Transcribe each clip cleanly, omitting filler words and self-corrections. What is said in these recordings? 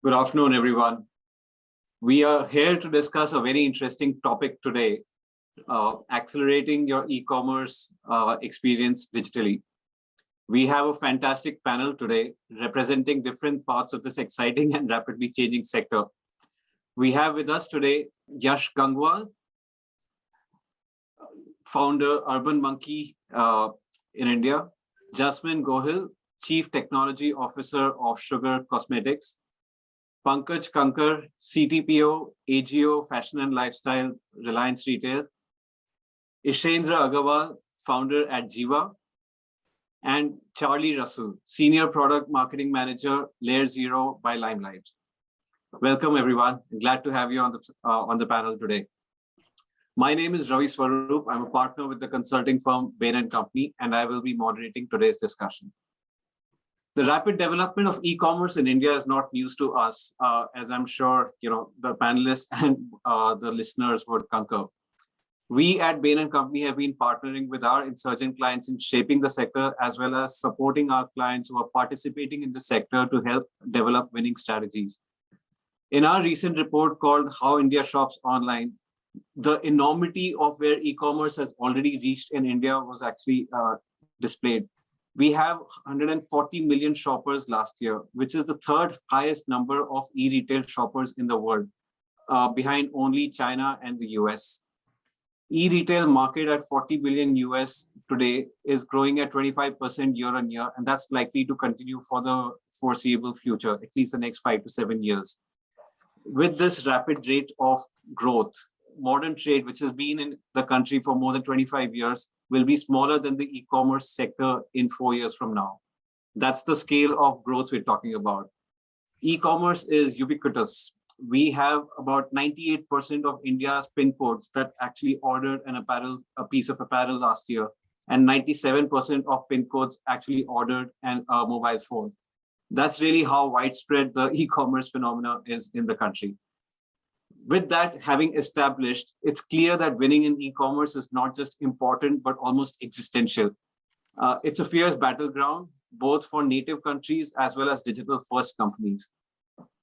Good afternoon, everyone. We are here to discuss a very interesting topic today, accelerating your e-commerce experience digitally. We have a fantastic panel today representing different parts of this exciting and rapidly changing sector. We have with us today Yash Gangwal, founder Urban Monkey in India, Jasmin Gohil, Chief Technology Officer of Sugar Cosmetics, Pankaj, Kankar, CTPO, AJIO, Fashion and Lifestyle, Reliance Retail, Ishendra Agarwal, founder at GIVA, and Charlie Russell, Senior Product Marketing Manager, Layer Zero by Limelight. Welcome, everyone. I'm glad to have you on the panel today. My name is Ravi Swarup. I'm a partner with the consulting firm Bain and Company, and I will be moderating today's discussion. The rapid development of e-commerce in India is not news to us, as I'm sure the panelists and the listeners would concur. We at Bain & Company have been partnering with our insurgent clients in shaping the sector, as well as supporting our clients who are participating in the sector to help develop winning strategies. In our recent report called How India Shops Online, the enormity of where e-commerce has already reached in India was actually displayed. We have 140 million shoppers last year, which is the third highest number of e-retail shoppers in the world, behind only China and the US. E-retail market at 40 billion US today is growing at 25% year on year, and that's likely to continue for the foreseeable future, at least the next 5 to 7 years. With this rapid rate of growth, modern trade, which has been in the country for more than 25 years, will be smaller than the e-commerce sector in 4 years from now. That's the scale of growth we're talking about. E-commerce is ubiquitous. We have about 98% of India's pin codes that actually ordered a piece of apparel last year, and 97% of pin codes actually ordered a mobile phone. That's really how widespread the e-commerce phenomena is in the country. With that having established, it's clear that winning in e-commerce is not just important, but almost existential. It's a fierce battleground, both for native countries as well as digital-first companies.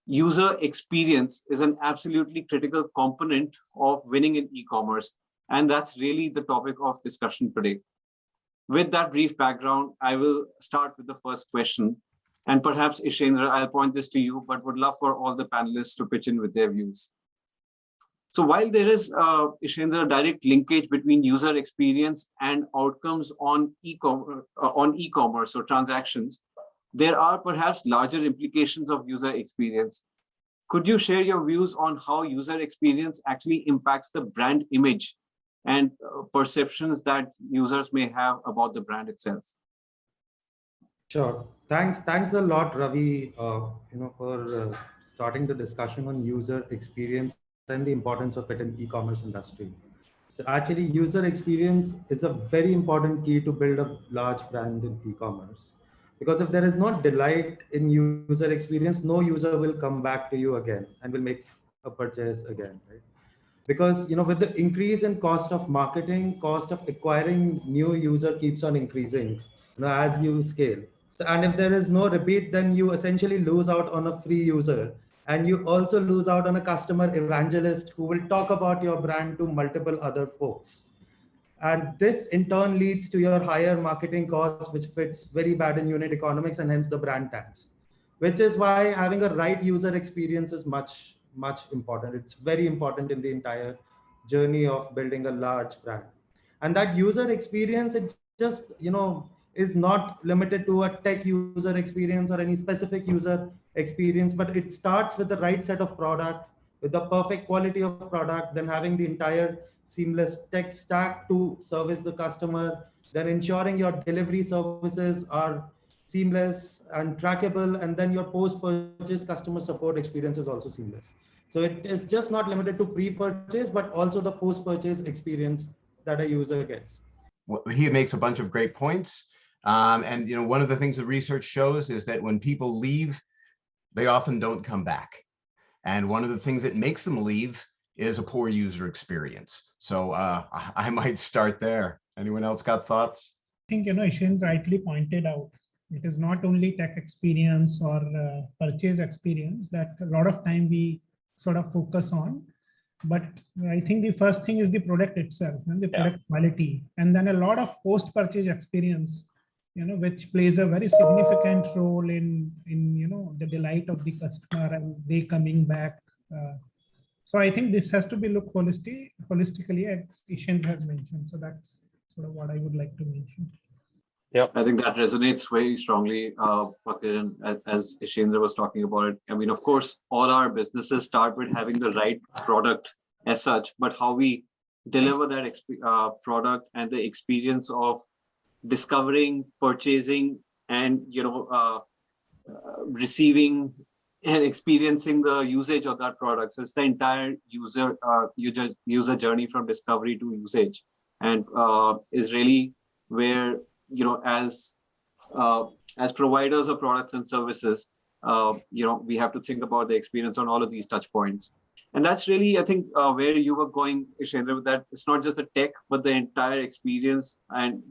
User experience is an absolutely critical component of winning in e-commerce, and that's really the topic of discussion today. With that brief background, I will start with the first question. And perhaps, Ishendra, I'll point this to you, but would love for all the panelists to pitch in with their views. So while there is, Ishendra, a direct linkage between user experience and outcomes on e-commerce or transactions, there are perhaps larger implications of user experience. Could you share your views on how user experience actually impacts the brand image and perceptions that users may have about the brand itself? Sure. Thanks a lot, Ravi, for starting the discussion on user experience and the importance of it in e-commerce industry. So actually, user experience is a very important key to build a large brand in e-commerce. Because if there is no delight in user experience, no user will come back to you again and will make a purchase again, right? Because with the increase in cost of marketing, cost of acquiring new user keeps on increasing, as you scale. And if there is no repeat, then you essentially lose out on a free user. And you also lose out on a customer evangelist who will talk about your brand to multiple other folks. And this in turn leads to your higher marketing costs, which fits very bad in unit economics, and hence the brand tanks. Which is why having a right user experience is much, much important. It's very important in the entire journey of building a large brand. And that user experience, it just, is not limited to a tech user experience or any specific user experience, but it starts with the right set of product, with the perfect quality of product, then having the entire seamless tech stack to service the customer, then ensuring your delivery services are seamless and trackable, and then your post-purchase customer support experience is also seamless. So it is just not limited to pre-purchase, but also the post-purchase experience that a user gets. Well, he makes a bunch of great points. And one of the things the research shows is that when people leave, they often don't come back. And one of the things that makes them leave is a poor user experience. So I might start there. Anyone else got thoughts? I think, Ishendra rightly pointed out It is not only tech experience or purchase experience that a lot of time we sort of focus on. But I think the first thing is the product itself and the product quality, and then a lot of post-purchase experience, which plays a very significant role in the delight of the customer and they coming back. So I think this has to be looked holistically, as Ishendra has mentioned. So that's sort of what I would like to mention. Yeah, I think that resonates very strongly, Pankaj, as Ishendra was talking about it. I mean, of course, all our businesses start with having the right product as such, but how we deliver that product and the experience of discovering, purchasing, and receiving and experiencing the usage of that product. So it's the entire user journey from discovery to usage, and is really where as providers of products and services, we have to think about the experience on all of these touch points. And that's really, I think, where you were going, Ishendra, with that. It's not just the tech, but the entire experience, and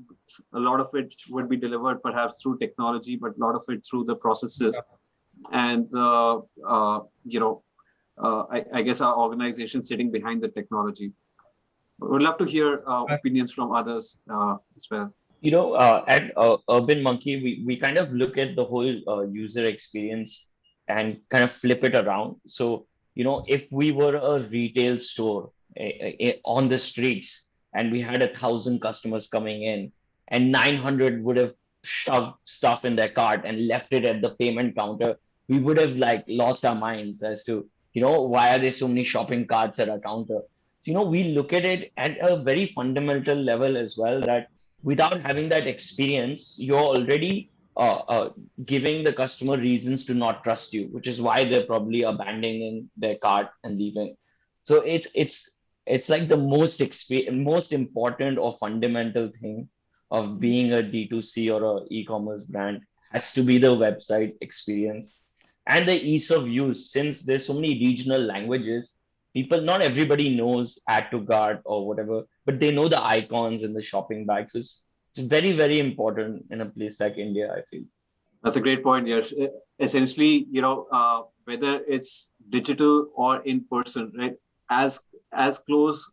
a lot of it would be delivered perhaps through technology, but a lot of it through the processes. And I guess our organization sitting behind the technology. We'd love to hear opinions from others as well. At Urban Monkey, we kind of look at the whole user experience and kind of flip it around. So, if we were a retail store on the streets and we had 1,000 customers coming in and 900 would have shoved stuff in their cart and left it at the payment counter, we would have lost our minds as to, why are there so many shopping carts at our counter? So, we look at it at a very fundamental level as well, that without having that experience, you're already giving the customer reasons to not trust you, which is why they're probably abandoning their cart and leaving. So it's like the most important or fundamental thing of being a D2C or a e-commerce brand has to be the website experience and the ease of use. Since there's so many regional languages, not everybody knows add to cart or whatever, but they know the icons and the shopping bags. So it's very, very important in a place like India, I feel. That's a great point, Yash. Essentially, whether it's digital or in person, right? As close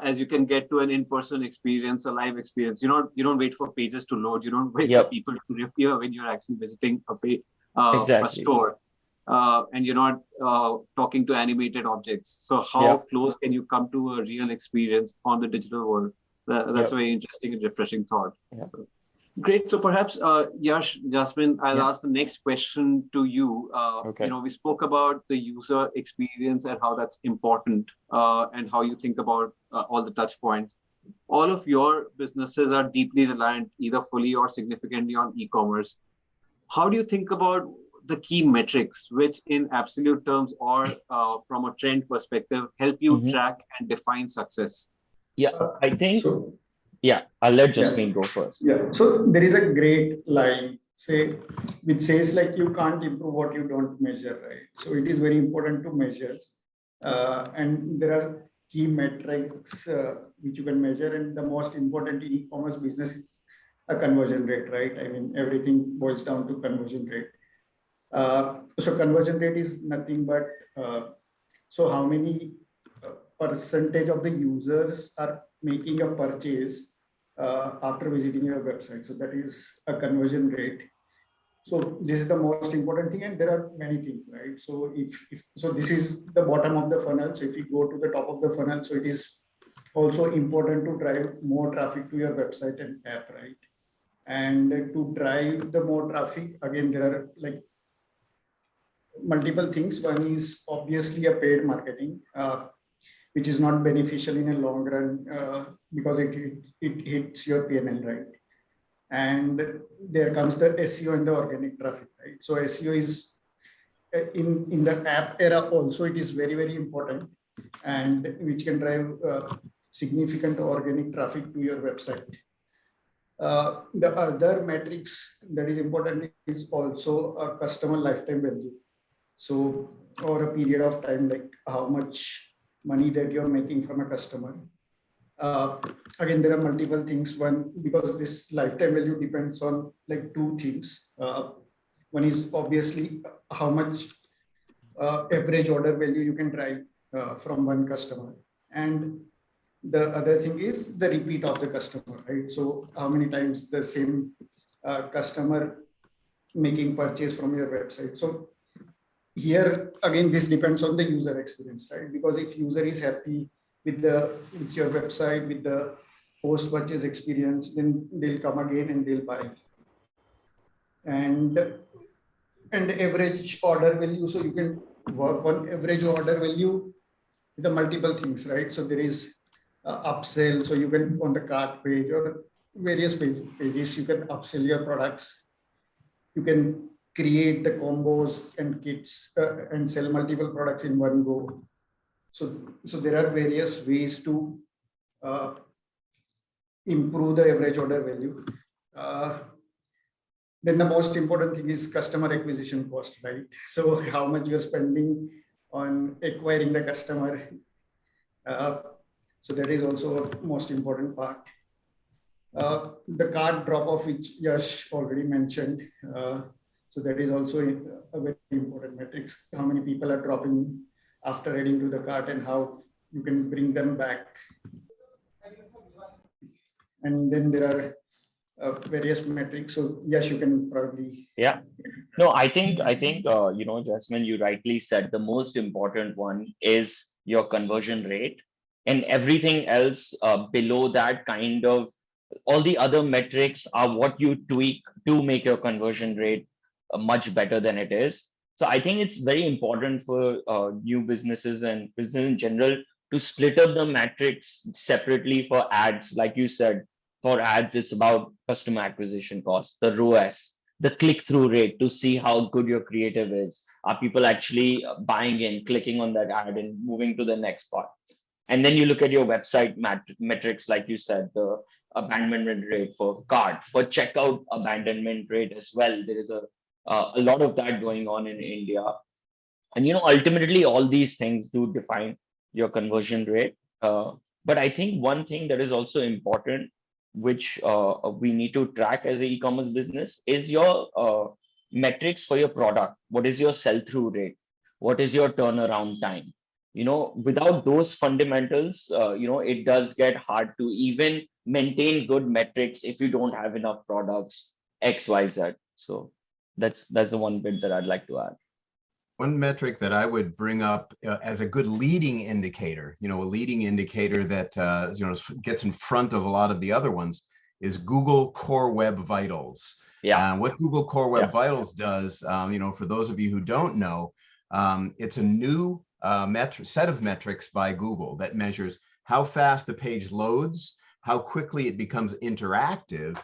as you can get to an in-person experience, a live experience. You don't wait for pages to load. You don't wait for people to appear when you're actually visiting a store. And you're not talking to animated objects. So how close can you come to a real experience on the digital world? That's a very interesting and refreshing thought. So, great. So perhaps, Yash, Jasmin, I'll ask the next question to you. We spoke about the user experience and how that's important and how you think about all the touch points. All of your businesses are deeply reliant, either fully or significantly, on e-commerce. How do you think about the key metrics, which in absolute terms or from a trend perspective, help you track and define success? Yeah, I think, I'll let Jasmin go first. Yeah, so there is a great line, which says you can't improve what you don't measure, right? So it is very important to measure. And there are key metrics which you can measure. And the most important in e-commerce business is a conversion rate, right? I mean, everything boils down to conversion rate. So conversion rate is nothing but so how many percentage of the users are making a purchase after visiting your website. So that is a conversion rate. So this is the most important thing, and there are many things, right? So so this is the bottom of the funnel. So if you go to the top of the funnel, so it is also important to drive more traffic to your website and app, right? And to drive the more traffic, again, there are multiple things. One is obviously a paid marketing, which is not beneficial in a long run because it hits your P&L, right? And there comes the SEO and the organic traffic, right? So SEO is in the app era also, it is very, very important, and which can drive significant organic traffic to your website. The other metrics that is important is also a customer lifetime value. So over a period of time, how much money that you're making from a customer. Again, there are multiple things. One, because this lifetime value depends on like two things. One is obviously how much average order value you can drive from one customer. And the other thing is the repeat of the customer, right? So how many times the same customer making purchase from your website. So here again, this depends on the user experience, right? Because if user is happy with your website, with the post purchase experience, then they'll come again and they'll buy. And the average order value, so you can work on average order value with the multiple things, right? So there is upsell, so you can on the cart page or various pages, you can upsell your products. You can create the combos and kits and sell multiple products in one go. So there are various ways to improve the average order value. Then the most important thing is customer acquisition cost, right? So how much you're spending on acquiring the customer. So that is also a most important part. The cart drop off, which Yash already mentioned. So that is also a very important metrics. How many people are dropping after adding to the cart and how you can bring them back. And then there are various metrics. So yes, you can probably. Yeah. No, I think Jasmin, you rightly said the most important one is your conversion rate, and everything else below that, kind of all the other metrics are what you tweak to make your conversion rate much better than it is. So I think it's very important for new businesses and business in general to split up the metrics separately for ads. Like you said, for ads, it's about customer acquisition cost, the ROAS, the click-through rate to see how good your creative is. Are people actually buying in, clicking on that ad and moving to the next part? And then you look at your website metrics, like you said, the abandonment rate for cart, for checkout abandonment rate as well. There is a lot of that going on in India. And, ultimately all these things do define your conversion rate. But I think one thing that is also important, which we need to track as an e-commerce business, is your metrics for your product. What is your sell-through rate? What is your turnaround time? Without those fundamentals, it does get hard to even maintain good metrics if you don't have enough products, X, Y, Z. So that's the one bit that I'd like to add. One metric that I would bring up as a good leading indicator, a leading indicator that gets in front of a lot of the other ones, is Google Core Web Vitals. Yeah. What Google Core Web Vitals does, for those of you who don't know, it's a new set of metrics by Google that measures how fast the page loads, how quickly it becomes interactive,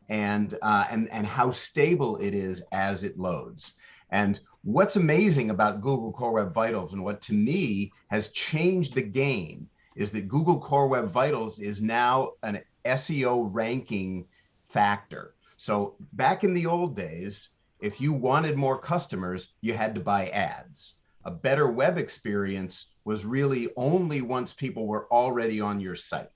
and how stable it is as it loads. And what's amazing about Google Core Web Vitals, and what to me has changed the game, is that Google Core Web Vitals is now an SEO ranking factor. So back in the old days, if you wanted more customers, you had to buy ads. A better web experience was really only once people were already on your site.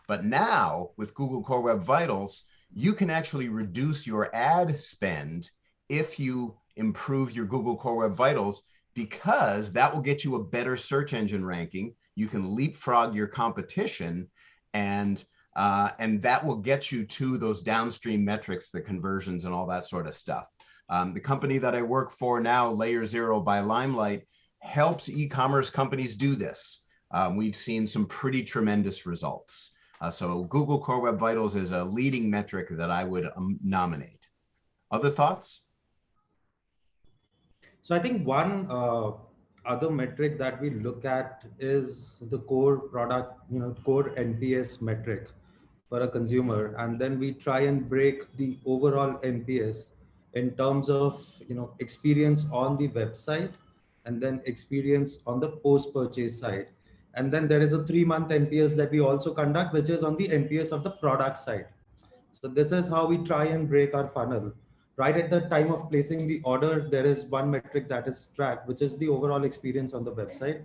But now with Google Core Web Vitals, you can actually reduce your ad spend if you improve your Google Core Web Vitals, because that will get you a better search engine ranking. You can leapfrog your competition, and that will get you to those downstream metrics, the conversions and all that sort of stuff. The company that I work for now, Layer Zero by Limelight, helps e-commerce companies do this. We've seen some pretty tremendous results. So Google Core Web Vitals is a leading metric that I would nominate. Other thoughts? So I think one other metric that we look at is the core product, core NPS metric for a consumer. And then we try and break the overall NPS in terms of, experience on the website and then experience on the post-purchase side. And then there is a 3-month NPS that we also conduct, which is on the NPS of the product side. So this is how we try and break our funnel. Right at the time of placing the order, there is one metric that is tracked, which is the overall experience on the website.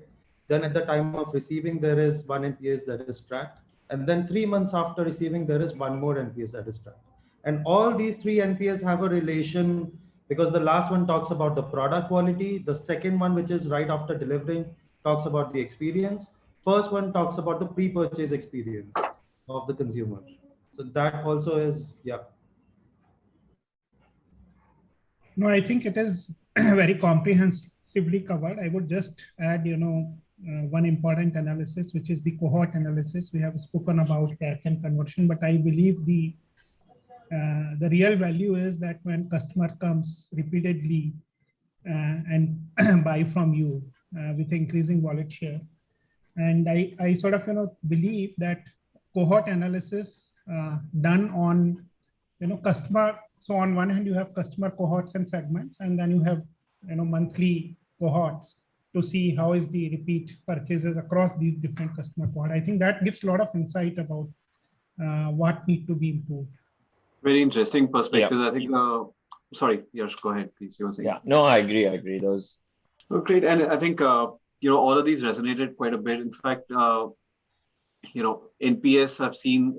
Then at the time of receiving, there is one NPS that is tracked. And then 3 months after receiving, there is one more NPS that is tracked. And all these 3 NPS have a relation, because the last one talks about the product quality. The second one, which is right after delivering, talks about the experience. First one talks about the pre-purchase experience of the consumer. So that also is, yeah. No, I think it is very comprehensively covered. I would just add, one important analysis, which is the cohort analysis. We have spoken about CAC and conversion, but I believe the real value is that when customer comes repeatedly and buy from you with increasing wallet share. And I sort of, believe that cohort analysis done on, customer. So on one hand, you have customer cohorts and segments, and then you have, monthly cohorts to see how is the repeat purchases across these different customer cohorts. I think that gives a lot of insight about what need to be improved. Very interesting perspective. I think, sorry, Yash, go ahead, please. You were saying. Yeah, no, I agree. Those. Oh, great. And I think, all of these resonated quite a bit. In fact, NPS, I've seen,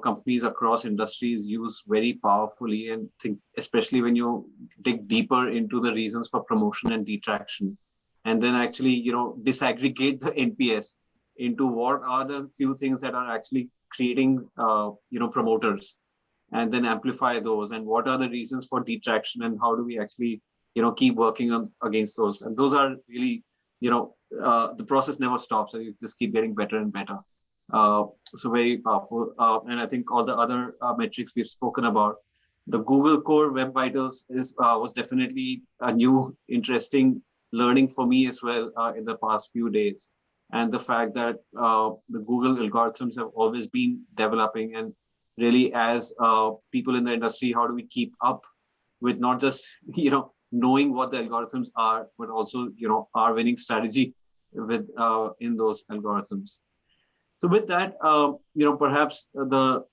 companies across industries use very powerfully, and think, especially when you dig deeper into the reasons for promotion and detraction, and then actually, disaggregate the NPS into what are the few things that are actually creating, promoters, and then amplify those, and what are the reasons for detraction, and how do we actually, keep working on against those. And those are really, the process never stops, and you just keep getting better and better. So very powerful. And I think all the other metrics we've spoken about, the Google Core Web Vitals was definitely a new, interesting learning for me as well in the past few days. And the fact that the Google algorithms have always been developing, and really as people in the industry, how do we keep up with not just, knowing what the algorithms are, but also, our winning strategy with in those algorithms. So with that, perhaps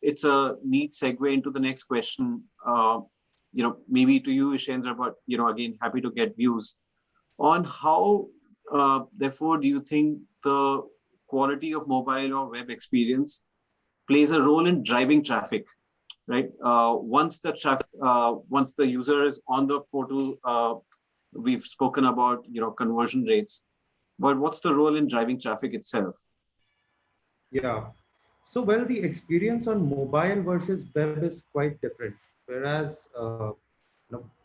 it's a neat segue into the next question, maybe to you, Ishendra, but, again, happy to get views on how, therefore, do you think the quality of mobile or web experience plays a role in driving traffic, right? Once the user is on the portal, we've spoken about, conversion rates, but what's the role in driving traffic itself? Yeah. So, well, the experience on mobile versus web is quite different. Whereas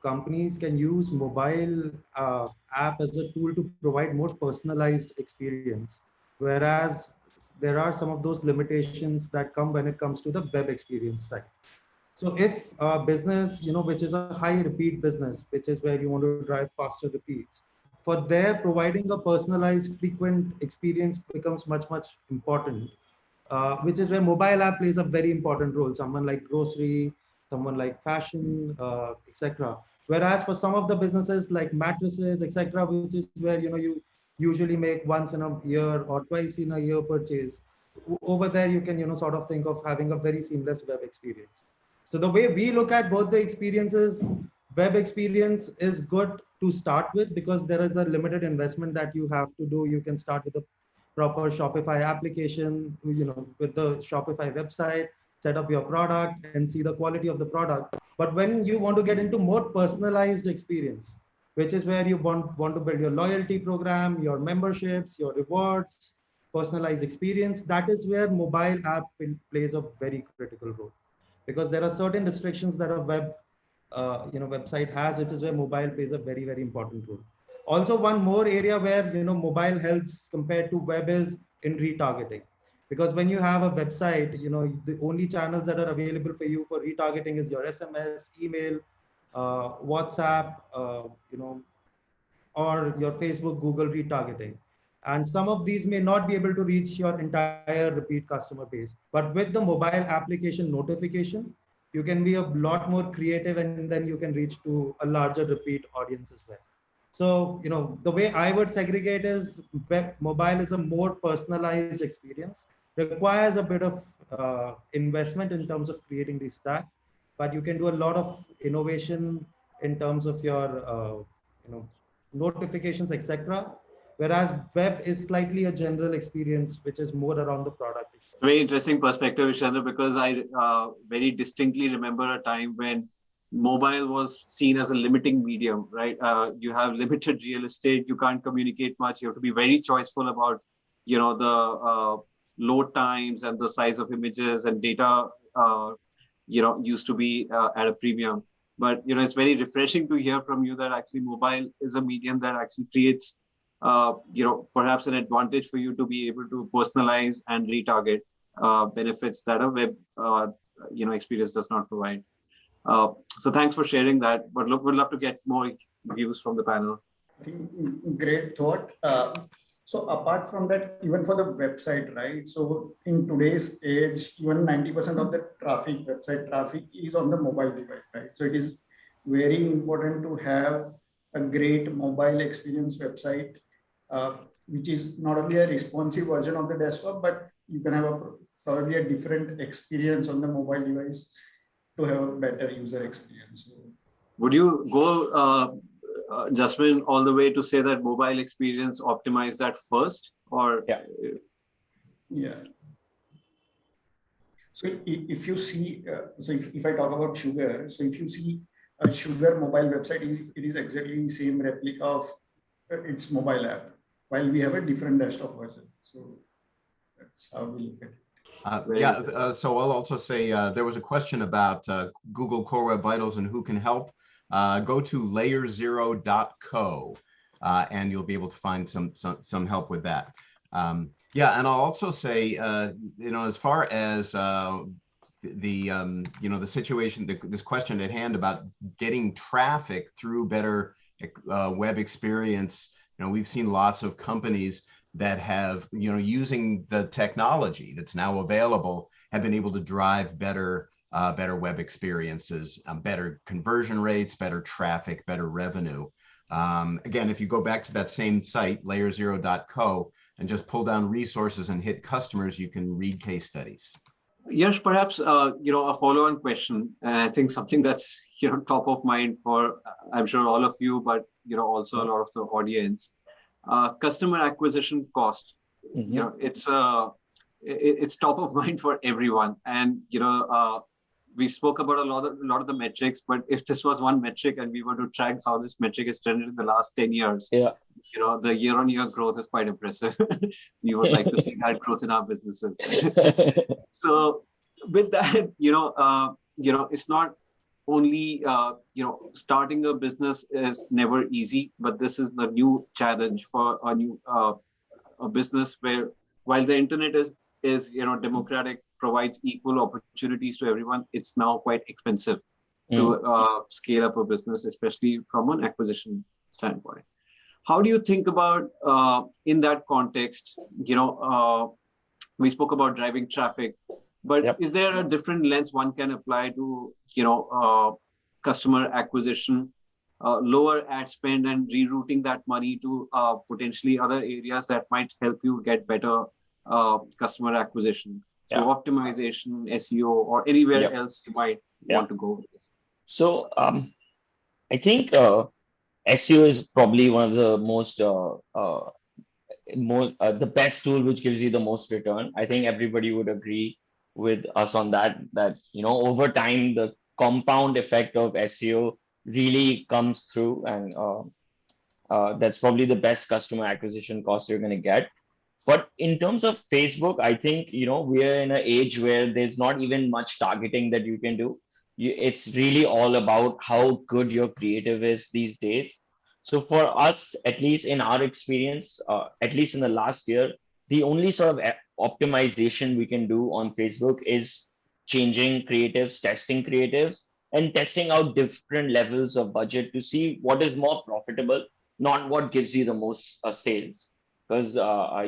companies can use mobile app as a tool to provide more personalized experience. Whereas there are some of those limitations that come when it comes to the web experience side. So if a business, which is a high repeat business, which is where you want to drive faster repeats, for there, providing a personalized, frequent experience becomes much, much important, which is where mobile app plays a very important role. Someone like grocery, someone like fashion, etc. Whereas for some of the businesses like mattresses, etc., which is where you usually make once in a year or twice in a year purchase, over there you can sort of think of having a very seamless web experience. So the way we look at both the experiences, web experience is good to start with because there is a limited investment that you have to do. You can start with a proper Shopify application, with the Shopify website, set up your product and see the quality of the product. But when you want to get into more personalized experience, which is where you want to build your loyalty program, your memberships, your rewards, personalized experience, that is where mobile app plays a very critical role. Because there are certain restrictions that a website has, which is where mobile plays a very, very important role. Also, one more area where mobile helps compared to web is in retargeting. Because when you have a website, the only channels that are available for you for retargeting is your SMS, email, WhatsApp, or your Facebook, Google retargeting. And some of these may not be able to reach your entire repeat customer base. But with the mobile application notification, you can be a lot more creative and then you can reach to a larger repeat audience as well. So, the way I would segregate is mobile is a more personalized experience, requires a bit of investment in terms of creating the stack, but you can do a lot of innovation in terms of your, notifications, etc. whereas web is slightly a general experience, which is more around the product. Very interesting perspective, Ishendra, because I very distinctly remember a time when mobile was seen as a limiting medium, right? You have limited real estate, you can't communicate much, you have to be very choiceful about, the load times and the size of images, and data, used to be at a premium. But, it's very refreshing to hear from you that actually mobile is a medium that actually creates perhaps an advantage for you to be able to personalize and retarget benefits that a web, experience does not provide. So thanks for sharing that. But look, we'd love to get more views from the panel. I think great thought. So apart from that, even for the website, right? So in today's age, even 90% of the website traffic is on the mobile device, right? So it is very important to have a great mobile experience website, which is not only a responsive version of the desktop, but you can have probably a different experience on the mobile device to have a better user experience. Would you go, Jasmin, all the way to say that mobile experience optimize that first, or? Yeah. So if you see, if I talk about Sugar, so if you see a Sugar mobile website, it is exactly the same replica of its mobile app, while we have a different desktop version. So that's how we look at it. So I'll also say there was a question about Google Core Web Vitals and who can help. Go to layerzero.co and you'll be able to find some help with that. And I'll also say, as far as the situation, this question at hand about getting traffic through better web experience, we've seen lots of companies that have, using the technology that's now available, have been able to drive better web experiences, better conversion rates, better traffic, better revenue. Again, if you go back to that same site, layerzero.co, and just pull down resources and hit customers, you can read case studies. Yes, perhaps, a follow-on question, and I think something that's, top of mind for, I'm sure, all of you, but, also a lot of the audience. Customer acquisition cost, it's top of mind for everyone. And, we spoke about a lot of the metrics, but if this was one metric and we were to track how this metric has trended in the last 10 years, the year-on-year growth is quite impressive. We would like to see that growth in our businesses. So with that, it's not only, starting a business is never easy, but this is the new challenge for a business where, while the internet is democratic, provides equal opportunities to everyone, it's now quite expensive to scale up a business, especially from an acquisition standpoint. How do you think about, in that context, we spoke about driving traffic, but is there a different lens one can apply to, customer acquisition, lower ad spend and rerouting that money to potentially other areas that might help you get better customer acquisition? So optimization, SEO, or anywhere else you might want to go with this. So I think SEO is probably one of the the best tool which gives you the most return. I think everybody would agree with us on that over time the compound effect of SEO really comes through, and that's probably the best customer acquisition cost you're going to get. But in terms of Facebook, I think, we're in an age where there's not even much targeting that you can do. It's really all about how good your creative is these days. So for us, at least in our experience, at least in the last year, the only sort of optimization we can do on Facebook is changing creatives, testing creatives, and testing out different levels of budget to see what is more profitable, not what gives you the most sales. Because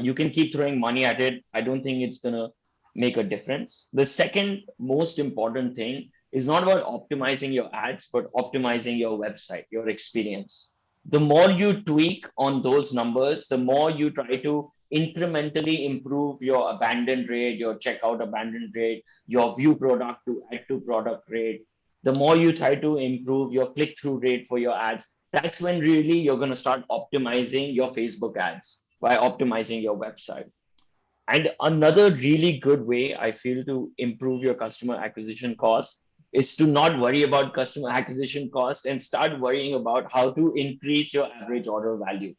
you can keep throwing money at it. I don't think it's going to make a difference. The second most important thing is not about optimizing your ads, but optimizing your website, your experience. The more you tweak on those numbers, the more you try to incrementally improve your abandon rate, your checkout abandon rate, your view product to add to product rate. The more you try to improve your click-through rate for your ads, that's when really you're going to start optimizing your Facebook ads by optimizing your website. And another really good way I feel to improve your customer acquisition cost is to not worry about customer acquisition cost and start worrying about how to increase your average order value.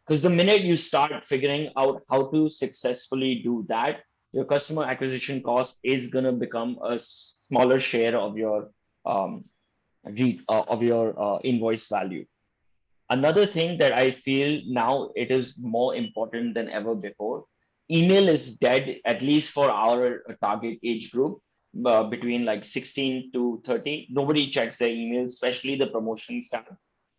Because the minute you start figuring out how to successfully do that, your customer acquisition cost is going to become a smaller share of your invoice value. Another thing that I feel now it is more important than ever before, email is dead, at least for our target age group, between like 16 to 30. Nobody checks their emails, especially the promotions tab.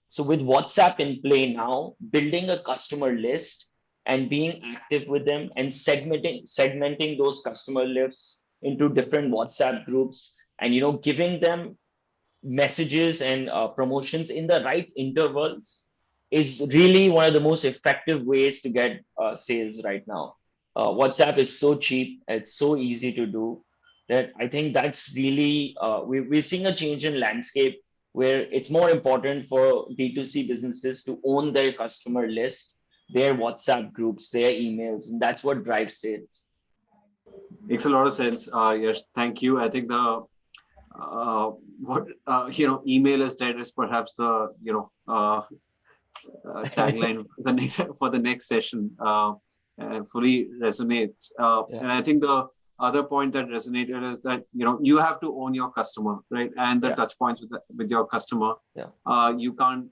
So with WhatsApp in play now, building a customer list and being active with them and segmenting those customer lists into different WhatsApp groups and giving them messages and promotions in the right intervals is really one of the most effective ways to get sales right now. WhatsApp is so cheap, it's so easy to do that I think that's really, we're seeing a change in landscape where it's more important for D2C businesses to own their customer list, their WhatsApp groups, their emails, and that's what drives sales. Makes a lot of sense. Yes, thank you. I think the email is dead is perhaps the tagline for the next session. And fully resonates. And I think the other point that resonated is that you have to own your customer, right? And the touch points with your customer. You can't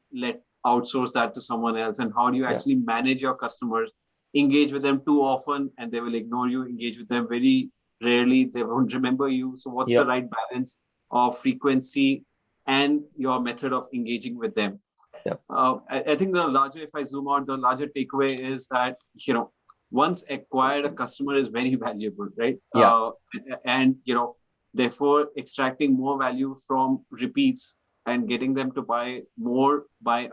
outsource that to someone else. And how do you actually manage your customers? Engage with them too often, and they will ignore you. Engage with them very rarely, they won't remember you. So what's the right balance of frequency and your method of engaging with them? I think if I zoom out, the larger takeaway is that once acquired, a customer is very valuable, right? And therefore extracting more value from repeats and getting them to buy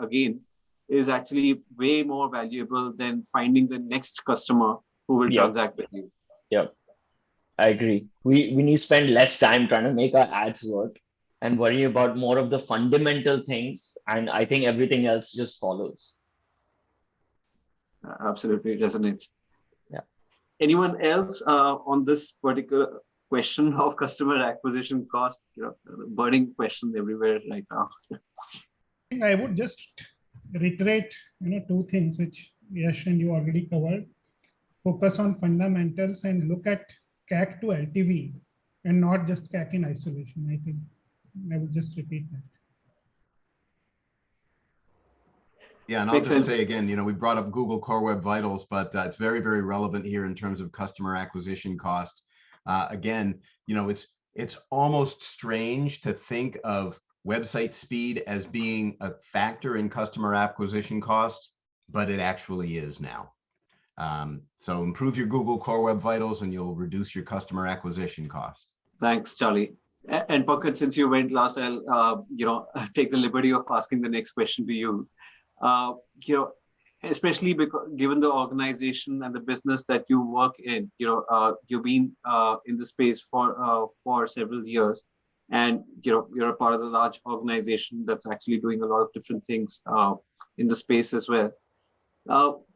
again is actually way more valuable than finding the next customer who will transact with you. I agree. We need to spend less time trying to make our ads work and worry about more of the fundamental things. And I think everything else just follows. Absolutely resonates. Anyone else on this particular question of customer acquisition cost? Burning question everywhere right now. I would just reiterate, two things which Yash and you already covered. Focus on fundamentals and look at CAC to LTV and not just CAC in isolation. I think I would just repeat that. Yeah, and I'll just say again, we brought up Google Core Web Vitals, but it's very, very relevant here in terms of customer acquisition cost. Again, it's almost strange to think of website speed as being a factor in customer acquisition cost, but it actually is now. So improve your Google Core Web Vitals and you'll reduce your customer acquisition cost. Thanks, Charlie. And Pankaj, since you went last, I'll take the liberty of asking the next question to you. Especially because given the organization and the business that you work in, you've been in the space for several years, and you're a part of the large organization that's actually doing a lot of different things in the space as well.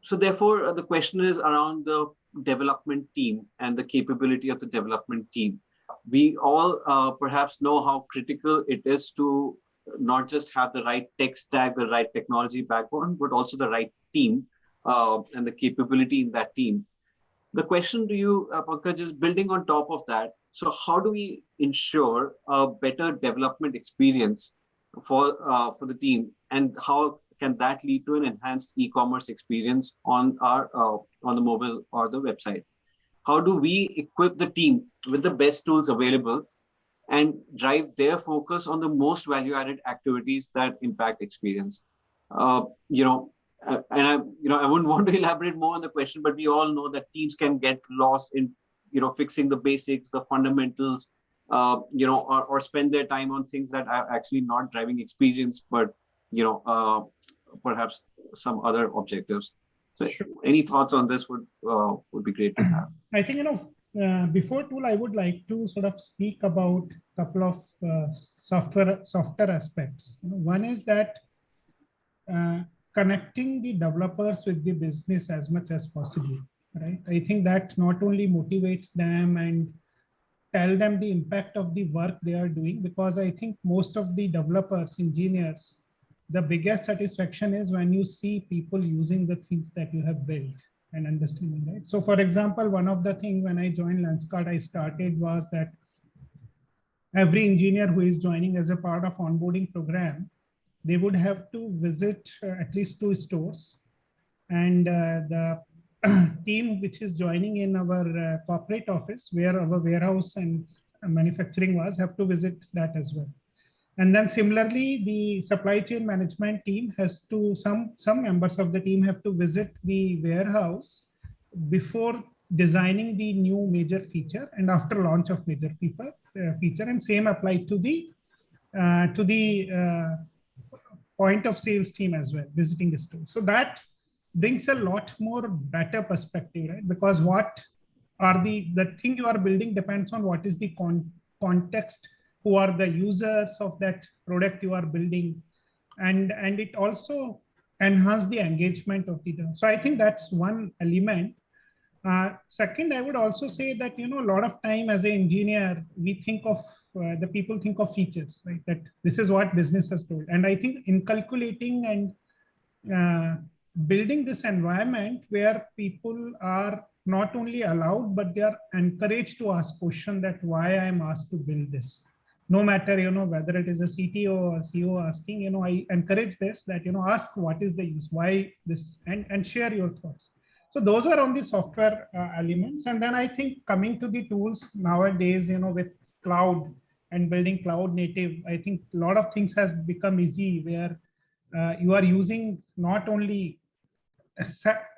So therefore, the question is around the development team and the capability of the development team. We all perhaps know how critical it is to not just have the right tech stack, the right technology backbone, but also the right team and the capability in that team. The question to you, Pankaj, is building on top of that. So how do we ensure a better development experience for the team, and how can that lead to an enhanced e-commerce experience on the mobile or the website? How do we equip the team with the best tools available and drive their focus on the most value-added activities that impact experience? I wouldn't want to elaborate more on the question, but we all know that teams can get lost in, fixing the basics, the fundamentals, or spend their time on things that are actually not driving experience, but, perhaps some other objectives. So any thoughts on this would be great to have. I think, before tool, I would like to sort of speak about a couple of softer aspects. One is that connecting the developers with the business as much as possible, right? I think that not only motivates them and tell them the impact of the work they are doing, because I think most of the developers, engineers, the biggest satisfaction is when you see people using the things that you have built and understanding, right? So for example, one of the things when I joined Lenskart, I started was that every engineer who is joining as a part of onboarding program, they would have to visit at least 2 stores, and the team which is joining in our corporate office where our warehouse and manufacturing was have to visit that as well. And then similarly, the supply chain management team has to, some members of the team have to visit the warehouse before designing the new major feature and after launch of major feature, and same applied to the point of sales team as well, visiting the store. So that brings a lot more better perspective, right? Because what are the thing you are building depends on what is the context, who are the users of that product you are building, and it also enhance the engagement of the. So I think that's one element. Second, I would also say that, you know, a lot of time as an engineer, we think of, the people think of features, right? That this is what business has told. And I think inculcating and building this environment where people are not only allowed, but they are encouraged to ask questions that why I am asked to build this. No matter, you know, whether it is a CTO or CEO asking, you know, I encourage this, that, you know, ask what is the use, why this, and share your thoughts. So those are on the software elements. And then I think coming to the tools nowadays, you know, with cloud and building cloud native, I think a lot of things has become easy where you are using not only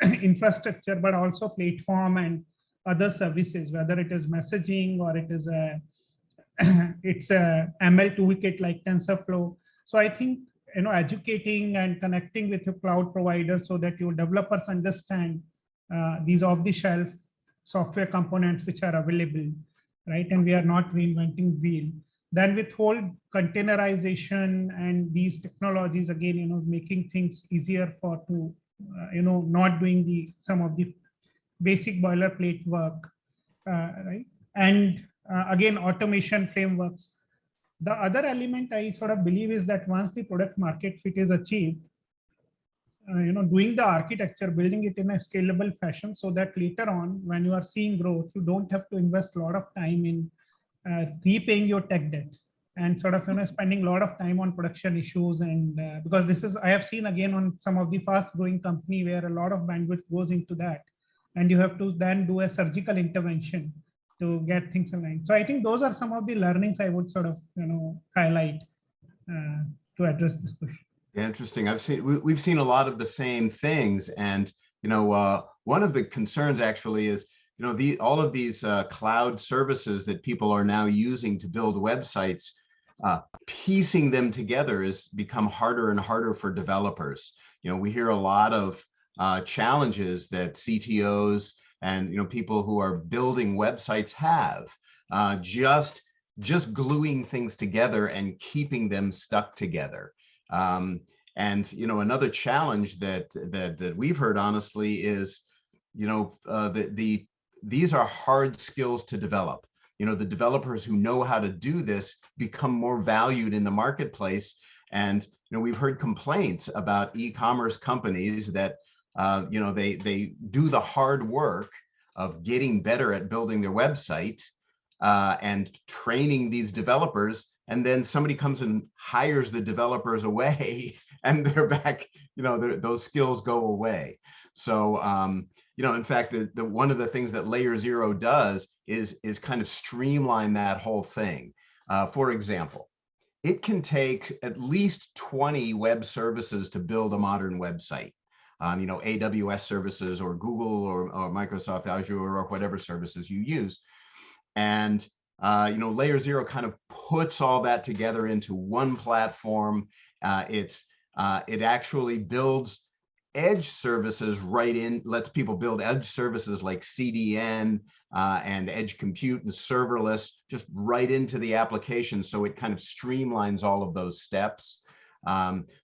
infrastructure, but also platform and other services, whether it is messaging or it is it's a ML toolkit like TensorFlow. So I think, you know, educating and connecting with your cloud provider so that your developers understand these off-the-shelf software components which are available, right? And we are not reinventing wheel. Then with whole containerization and these technologies, again, you know, making things easier for to, you know, not doing some of the basic boilerplate work, right? And again, automation frameworks. The other element I sort of believe is that once the product market fit is achieved, you know, doing the architecture, building it in a scalable fashion so that later on, when you are seeing growth, you don't have to invest a lot of time in repaying your tech debt and sort of, you know, spending a lot of time on production issues. And because this is, I have seen again on some of the fast growing company where a lot of bandwidth goes into that, and you have to then do a surgical intervention to get things aligned. So I think those are some of the learnings I would sort of, you know, highlight to address this question. Interesting. We've seen a lot of the same things, and you know, one of the concerns actually is, you know, all of these cloud services that people are now using to build websites, piecing them together has become harder and harder for developers. You know, we hear a lot of challenges that CTOs and, you know, people who are building websites have, just gluing things together and keeping them stuck together. And, you know, another challenge that we've heard honestly is, you know, these are hard skills to develop. You know, the developers who know how to do this become more valued in the marketplace. And, you know, we've heard complaints about e-commerce companies that, you know, they do the hard work of getting better at building their website and training these developers, and then somebody comes and hires the developers away and they're back, you know, those skills go away. So, you know, in fact, the one of the things that Layer 0 does is kind of streamline that whole thing. For example, it can take at least 20 web services to build a modern website. You know, AWS services or Google or Microsoft Azure or whatever services you use. And you know, Layer 0 kind of puts all that together into one platform. It actually builds edge services right in, lets people build edge services like CDN and edge compute and serverless just right into the application. So it kind of streamlines all of those steps.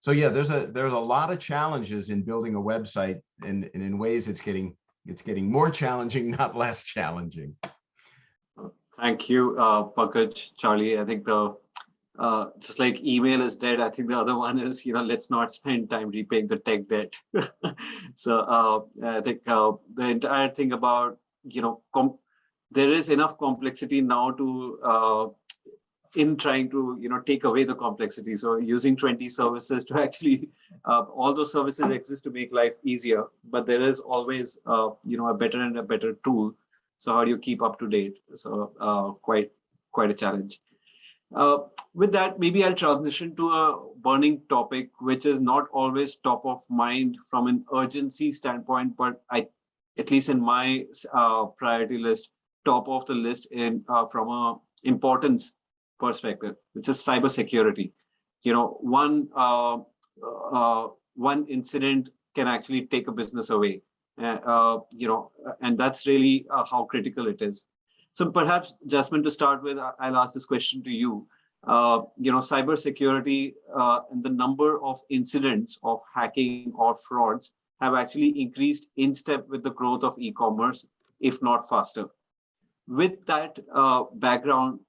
So yeah, there's a lot of challenges in building a website, and in ways it's getting more challenging, not less challenging. Thank you, Pankaj, Charlie. I think just like email is dead, I think the other one is, let's not spend time repaying the tech debt. So I think the entire thing about, there is enough complexity now to in trying to take away the complexity. So using 20 services to actually all those services exist to make life easier, but there is always a better and a better tool. So how do you keep up to date? So quite a challenge. With that, maybe I'll transition to a burning topic, which is not always top of mind from an urgency standpoint, but at least in my priority list, top of the list from a importance perspective, which is cybersecurity. One incident can actually take a business away, and that's really how critical it is. So perhaps, Jasmin, to start with, I'll ask this question to you. Cybersecurity and the number of incidents of hacking or frauds have actually increased in step with the growth of e-commerce, if not faster. With that background,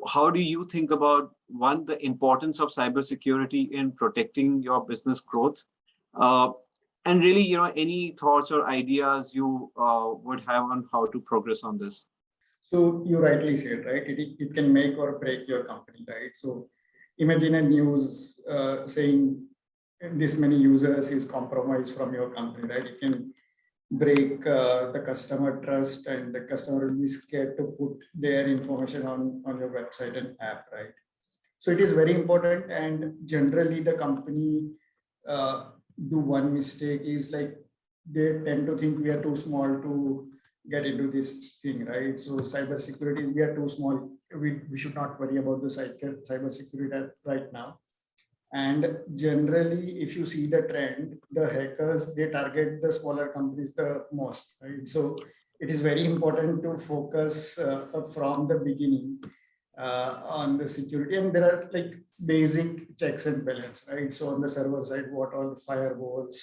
how do you think about, one, the importance of cybersecurity in protecting your business growth? And really, any thoughts or ideas you would have on how to progress on this? So you rightly said, right? It can make or break your company, right? So imagine a news saying this many users is compromised from your company, right? It can break the customer trust, and the customer will be scared to put their information on your website and app, right? So it is very important. And generally the company do one mistake is like they tend to think we are too small to get into this thing, right? So cybersecurity, we are too small. We should not worry about the cybersecurity right now. And generally, if you see the trend, the hackers, they target the smaller companies the most, right? So it is very important to focus from the beginning on the security. And there are like basic checks and balance, right? So on the server side, what are the firewalls?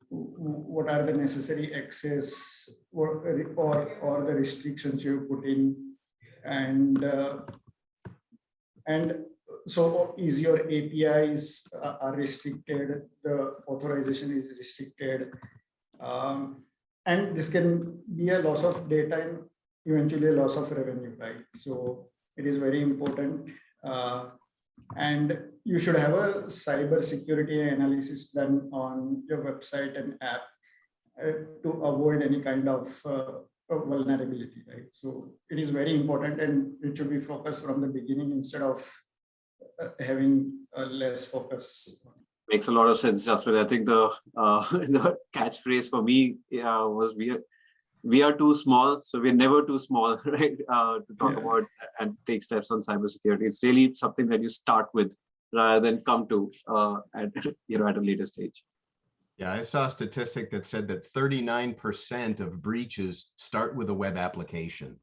What are the necessary access or the restrictions you put in, and so is your APIs are restricted, the authorization is restricted, and this can be a loss of data and eventually a loss of revenue, right? So it is very important, and you should have a cyber security analysis done on your website and app to avoid any kind of vulnerability, right? So it is very important, and it should be focused from the beginning instead of having less focus. Makes a lot of sense, Jasmin. I think the catchphrase for me was we are too small, so we're never too small, right? To talk about and take steps on cybersecurity. It's really something that you start with rather than come to at a later stage. Yeah, I saw a statistic that said that 39% of breaches start with a web application.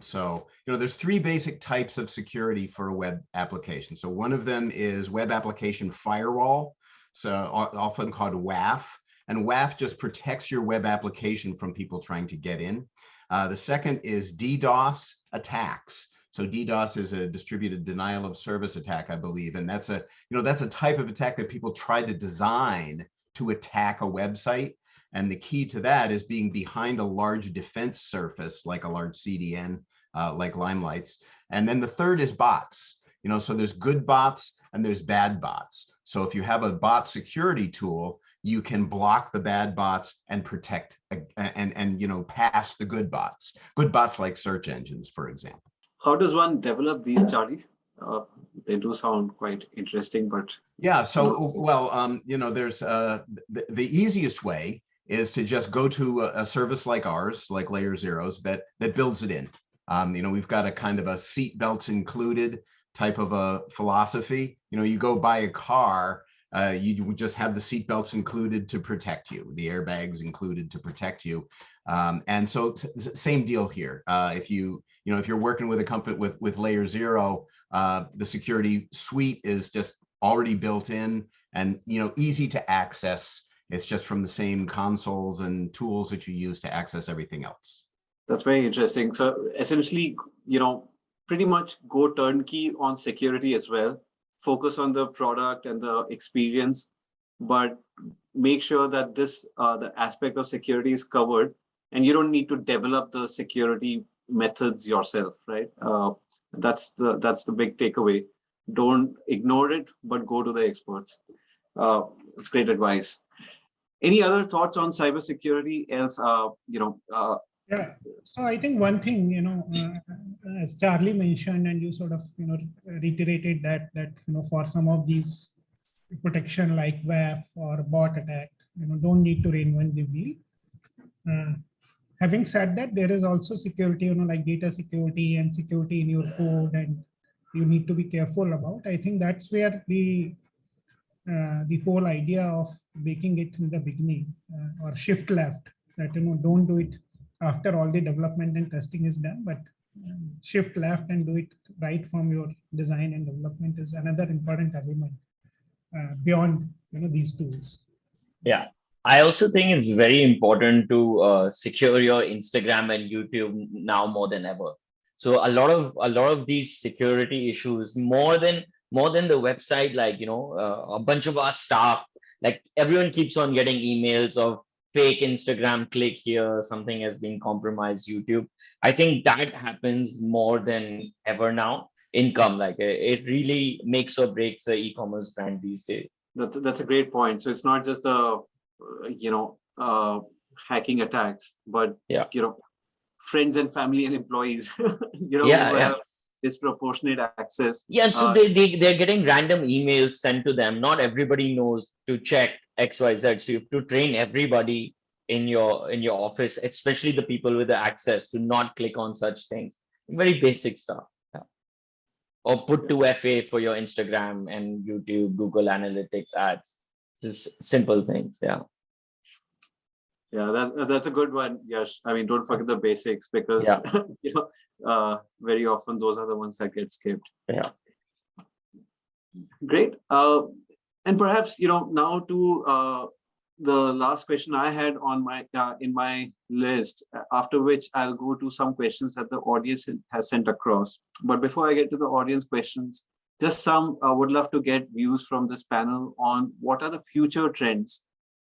So, there's three basic types of security for a web application. So one of them is web application firewall, so often called WAF. And WAF just protects your web application from people trying to get in. The second is DDoS attacks. So DDoS is a distributed denial of service attack, I believe. And that's a type of attack that people try to design to attack a website. And the key to that is being behind a large defense surface, like a large CDN, like Limelight's. And then the third is bots. So there's good bots and there's bad bots. So if you have a bot security tool, you can block the bad bots and protect and pass the good bots. Good bots like search engines, for example. How does one develop these, Charlie? They do sound quite interesting, but yeah. So there's the easiest way is to just go to a service like ours, like Layer Zero's, that builds it in. We've got a kind of a seatbelts included type of a philosophy. You go buy a car, you would just have the seatbelts included to protect you, the airbags included to protect you. And so same deal here. If you're working with a company with Layer Zero, the security suite is just already built in and, you know, easy to access. It's just from the same consoles and tools that you use to access everything else. That's very interesting. So essentially, you know, pretty much go turnkey on security as well. Focus on the product and the experience, but make sure that this the aspect of security is covered, and you don't need to develop the security methods yourself, right? That's the big takeaway. Don't ignore it, but go to the experts. It's great advice. Any other thoughts on cybersecurity else? Yeah, so I think one thing, as Charlie mentioned, and you sort of, reiterated that, for some of these protection like WAF or bot attack, don't need to reinvent the wheel. Having said that, there is also security, like data security and security in your code, and you need to be careful about. I think that's where the whole idea of making it in the beginning or shift left, that, don't do it after all the development and testing is done, but shift left and do it right from your design and development is another important element beyond these tools. Yeah, I also think it's very important to secure your Instagram and YouTube now more than ever. So a lot of these security issues, more than the website, like a bunch of our staff, like everyone keeps on getting emails of fake Instagram, click here, something has been compromised, YouTube. I think that happens more than ever now. Income, like it really makes or breaks an e-commerce brand these days. That's a great point. So it's not just the hacking attacks, but friends and family and employees who have disproportionate access. Yeah, so they're getting random emails sent to them. Not everybody knows to check XYZ. So you have to train everybody in your office, especially the people with the access, to not click on such things. Very basic stuff. Yeah. Or put 2FA for your Instagram and YouTube, Google Analytics ads. Just simple things. Yeah. Yeah, that's a good one, Yash. I mean, don't forget the basics, because very often those are the ones that get skipped. Yeah. Great. And perhaps now to the last question I had on my in my list, after which I'll go to some questions that the audience has sent across. But before I get to the audience questions, just would love to get views from this panel on what are the future trends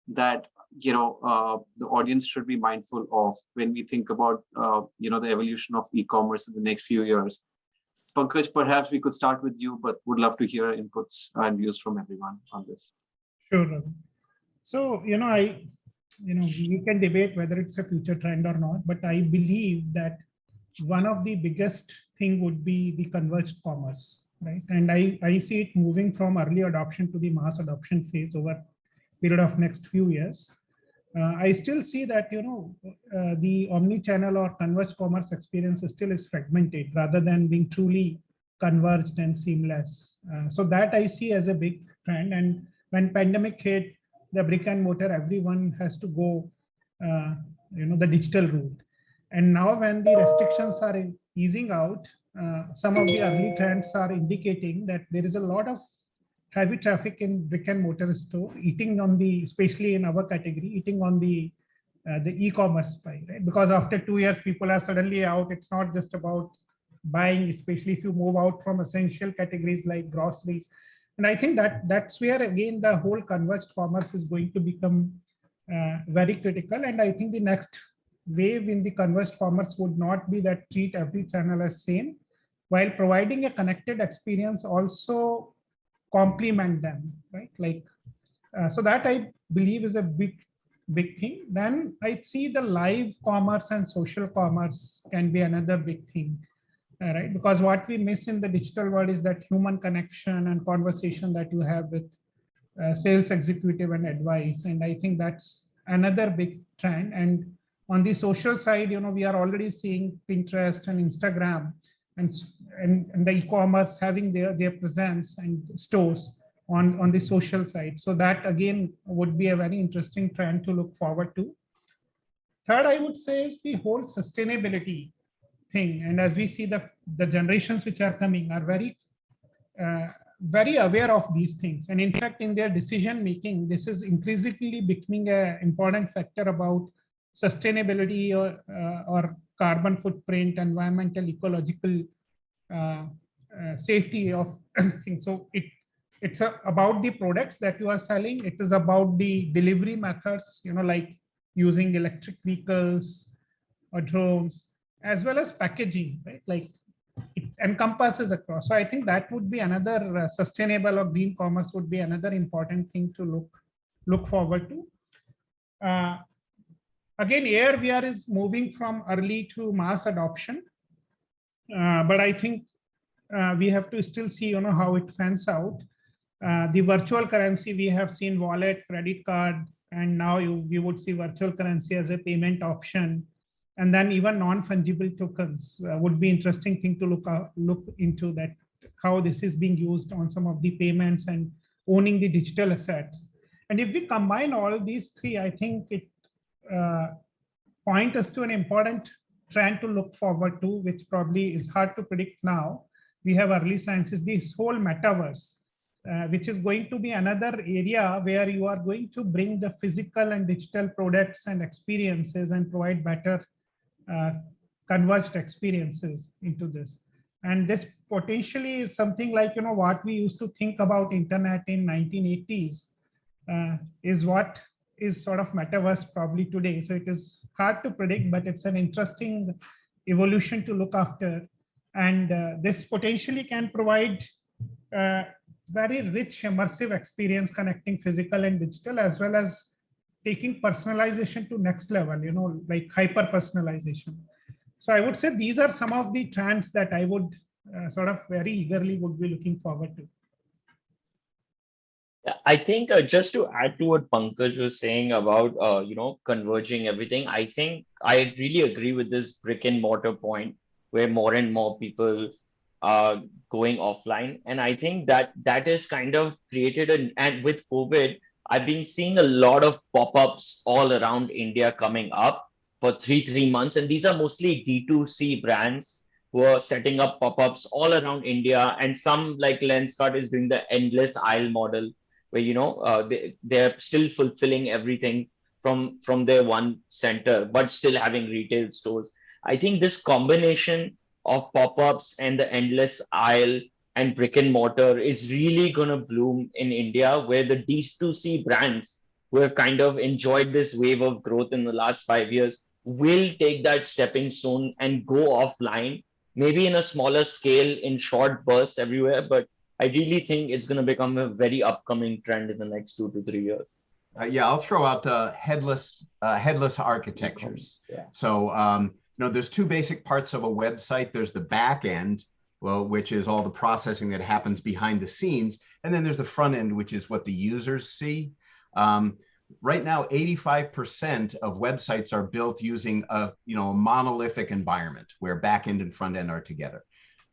that the audience should be mindful of when we think about the evolution of e-commerce in the next few years. Pankaj, perhaps we could start with you, but would love to hear inputs and views from everyone on this. Sure. So, we can debate whether it's a future trend or not, but I believe that one of the biggest thing would be the converged commerce, right? And I see it moving from early adoption to the mass adoption phase over a period of next few years. I still see that, the omni-channel or converged commerce experience still is fragmented rather than being truly converged and seamless. So that I see as a big trend. And when pandemic hit, the brick and mortar, everyone has to go, the digital route. And now when the restrictions are easing out, some of the early trends are indicating that there is a lot of heavy traffic in brick and mortar store, eating on the, especially in our category, eating on the e-commerce pie, right? Because after 2 years, people are suddenly out. It's not just about buying, especially if you move out from essential categories like groceries. And I think that's where, again, the whole converged commerce is going to become very critical. And I think the next wave in the converged commerce would not be that treat every channel as same, while providing a connected experience also complement them, right? Like, so that I believe is a big thing. Then I see the live commerce and social commerce can be another big thing, right? Because what we miss in the digital world is that human connection and conversation that you have with sales executive and advice. And I think that's another big trend. And on the social side, we are already seeing Pinterest and Instagram and the e-commerce having their presence and stores on the social side. So that again would be a very interesting trend to look forward to. Third, I would say, is the whole sustainability thing. And as we see the generations which are coming are very very aware of these things. And in fact, in their decision making, this is increasingly becoming an important factor about sustainability or carbon footprint, environmental, ecological safety of things. So it's about the products that you are selling. It is about the delivery methods, like using electric vehicles or drones, as well as packaging, right? Like it encompasses across. So I think that would be another sustainable or green commerce would be another important thing to look forward to. Again, AR/VR is moving from early to mass adoption, but I think we have to still see, how it fans out. The virtual currency, we have seen wallet, credit card, and now we would see virtual currency as a payment option. And then even non-fungible tokens would be interesting thing to look into, that how this is being used on some of the payments and owning the digital assets. And if we combine all these three, I think it point us to an important trend to look forward to, which probably is hard to predict now. We have early signs, is this whole metaverse, which is going to be another area where you are going to bring the physical and digital products and experiences and provide better converged experiences into this. And this potentially is something like, what we used to think about internet in 1980s is what is sort of metaverse probably today. So it is hard to predict, but it's an interesting evolution to look after. And this potentially can provide very rich immersive experience connecting physical and digital, as well as taking personalization to next level, like hyper personalization. So I would say these are some of the trends that I would sort of very eagerly would be looking forward to. I think just to add to what Pankaj was saying about converging everything, I think I really agree with this brick and mortar point, where more and more people are going offline. And I think that is kind of created, and with COVID, I've been seeing a lot of pop-ups all around India coming up for three months. And these are mostly D2C brands who are setting up pop-ups all around India. And some, like Lenskart, is doing the endless aisle model, where they're still fulfilling everything from their one center, but still having retail stores. I think this combination of pop-ups and the endless aisle and brick and mortar is really going to bloom in India, where the D2C brands who have kind of enjoyed this wave of growth in the last 5 years will take that stepping stone and go offline, maybe in a smaller scale, in short bursts everywhere, but I really think it's going to become a very upcoming trend in the next 2 to 3 years. Yeah, I'll throw out headless architectures. Yeah. So, there's two basic parts of a website. There's the back end, which is all the processing that happens behind the scenes. And then there's the front end, which is what the users see. Right now, 85% of websites are built using a monolithic environment where back end and front end are together.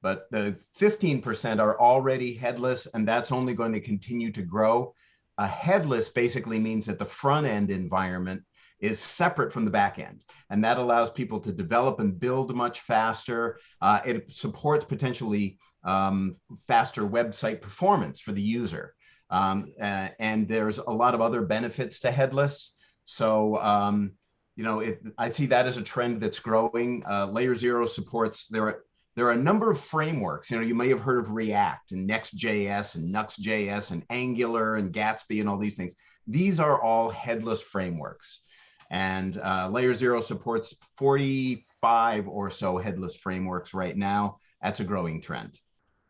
But the 15% are already headless, and that's only going to continue to grow. A headless basically means that the front end environment is separate from the back end, and that allows people to develop and build much faster. It supports potentially faster website performance for the user. And there's a lot of other benefits to headless. So, I see that as a trend that's growing. Layer 0 supports, there are a number of frameworks. You may have heard of React and Next.js and Nuxt.js and Angular and Gatsby and all these things. These are all headless frameworks. And Layer 0 supports 45 or so headless frameworks right now. That's a growing trend.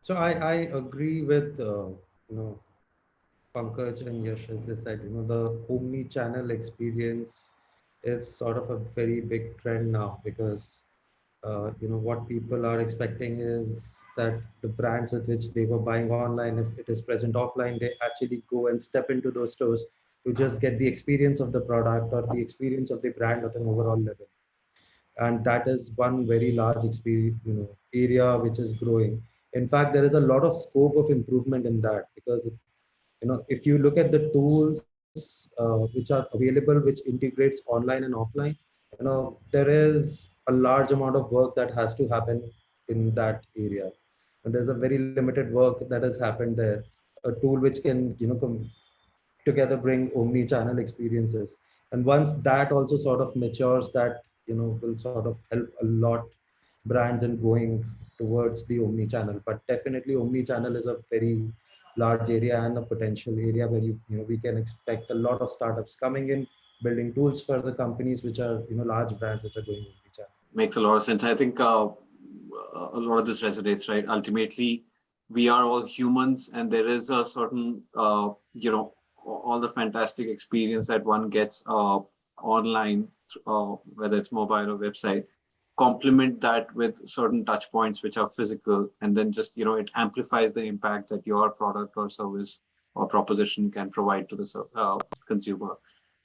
So I agree with Pankaj and Yash, as they said, the omni-channel experience is sort of a very big trend now, because what people are expecting is that the brands with which they were buying online, if it is present offline, they actually go and step into those stores to just get the experience of the product or the experience of the brand at an overall level. And that is one very large experience, area which is growing. In fact, there is a lot of scope of improvement in that, because if you look at the tools which are available, which integrates online and offline, there is a large amount of work that has to happen in that area. and there's a very limited work that has happened there. A tool which can, together bring omni-channel experiences. And once that also sort of matures, that will sort of help a lot brands in going towards the omni-channel. But definitely omni-channel is a very large area and a potential area where we can expect a lot of startups coming in, building tools for the companies which are large brands which are going omni-channel. Makes a lot of sense. I think a lot of this resonates, right? Ultimately, we are all humans, and there is a certain all the fantastic experience that one gets online, whether it's mobile or website, complement that with certain touch points which are physical, and then just it amplifies the impact that your product or service or proposition can provide to the consumer.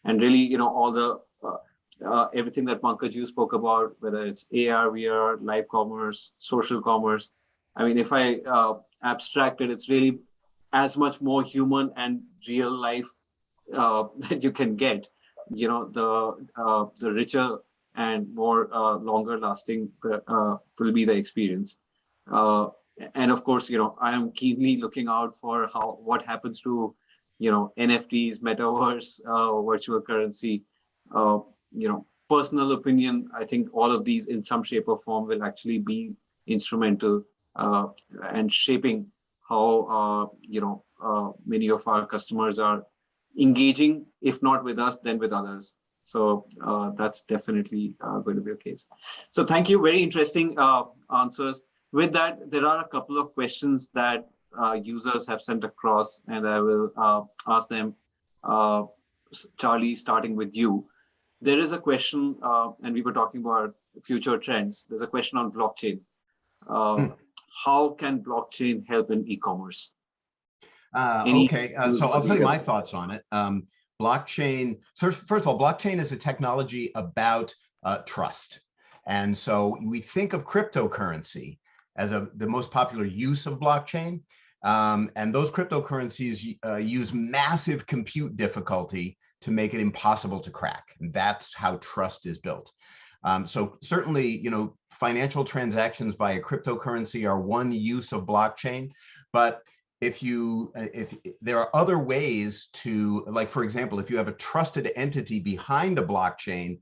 And really, all the everything that Pankaj you spoke about, whether it's AR, VR, live commerce, social commerce. I mean, if I abstract it, it's really as much more human and real life that you can get. The richer and more longer lasting will be the experience. And of course, I am keenly looking out for what happens to NFTs, metaverse, virtual currency. Personal opinion, I think all of these in some shape or form will actually be instrumental and shaping how many of our customers are engaging, if not with us, then with others. So that's definitely going to be a case. So thank you. Very interesting answers. With that, there are a couple of questions that users have sent across, and I will ask them. Charlie, starting with you. There is a question, and we were talking about future trends. There's a question on blockchain. How can blockchain help in e-commerce? Okay, so I'll tell you my thoughts on it. Blockchain, first of all, blockchain is a technology about trust. And so we think of cryptocurrency as the most popular use of blockchain. And those cryptocurrencies use massive compute difficulty to make it impossible to crack. And that's how trust is built. So certainly, financial transactions via cryptocurrency are one use of blockchain, but if there are other ways to, like, for example, if you have a trusted entity behind a blockchain,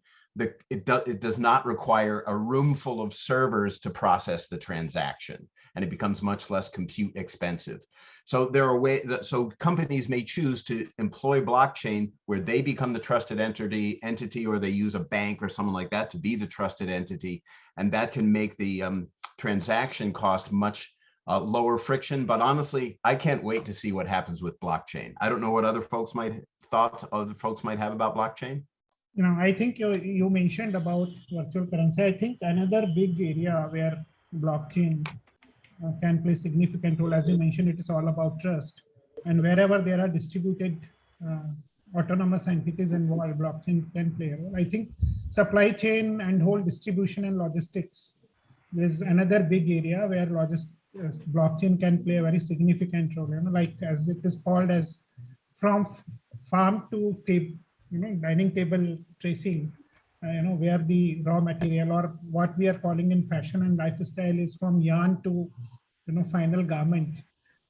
it does not require a room full of servers to process the transaction, and it becomes much less compute expensive. So there are ways so companies may choose to employ blockchain where they become the trusted entity, or they use a bank or someone like that to be the trusted entity, and that can make the transaction cost much lower friction. But honestly, I can't wait to see what happens with blockchain. I don't know what other folks might have about blockchain. I think you mentioned about virtual currency. I think another big area where blockchain can play significant role, as you mentioned, it is all about trust. And wherever there are distributed autonomous entities involved, blockchain can play a role. I think supply chain and whole distribution and logistics, there's another big area where blockchain can play a very significant role. Like as it is called as from farm to table, dining table tracing. Where the raw material, or what we are calling in fashion and lifestyle, is from yarn to final garment,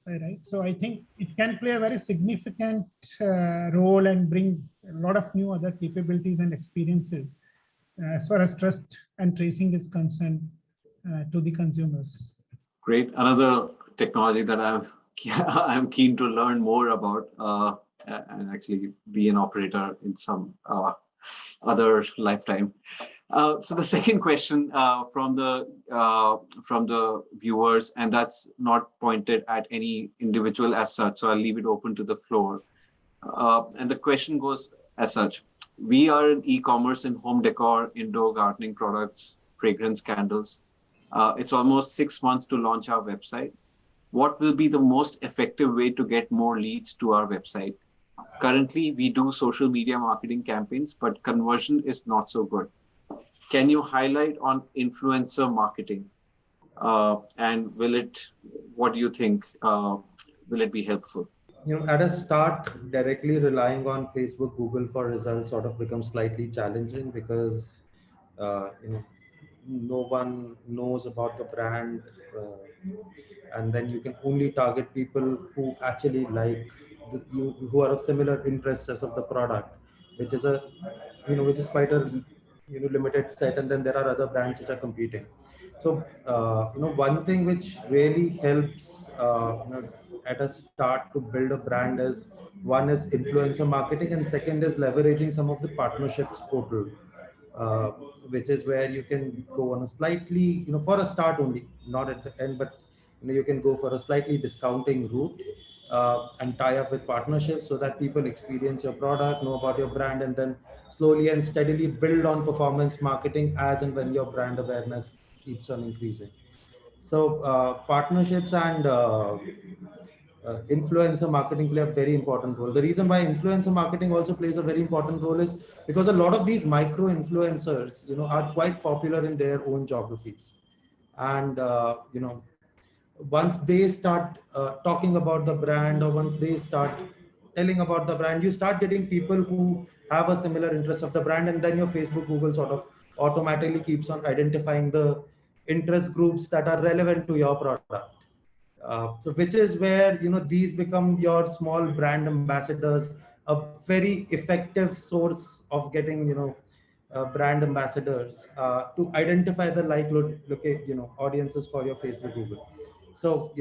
right? So I think it can play a very significant role and bring a lot of new other capabilities and experiences as far as trust and tracing is concerned to the consumers. Great. Another technology that I'm keen to learn more about and actually be an operator in some other lifetime. So the second question from the viewers, and that's not pointed at any individual as such, so I'll leave it open to the floor. And the question goes as such: we are in e-commerce in home decor, indoor gardening products, fragrance, candles. It's almost 6 months to launch our website. What will be the most effective way to get more leads to our website? Currently, we do social media marketing campaigns, but conversion is not so good. Can you highlight on influencer marketing? And what do you think? Will it be helpful? At a start, directly relying on Facebook, Google for results sort of becomes slightly challenging because, no one knows about the brand, and then you can only target people who actually like who are of similar interest as of the product, which is a which is quite a limited set, and then there are other brands which are competing. So one thing which really helps at a start to build a brand is, one is influencer marketing, and second is leveraging some of the partnerships portal, uh, which is where you can go on a slightly, for a start only, not at the end, but you can go for a slightly discounting route, and tie up with partnerships so that people experience your product, know about your brand, and then slowly and steadily build on performance marketing as and when your brand awareness keeps on increasing. So partnerships and influencer marketing play a very important role. The reason why influencer marketing also plays a very important role is because a lot of these micro influencers, are quite popular in their own geographies. And, once they start talking about the brand, or once they start telling about the brand, you start getting people who have a similar interest of the brand. And then your Facebook, Google sort of automatically keeps on identifying the interest groups that are relevant to your product. So which is where, these become your small brand ambassadors, a very effective source of getting, brand ambassadors to identify the audiences for your Facebook, Google. So,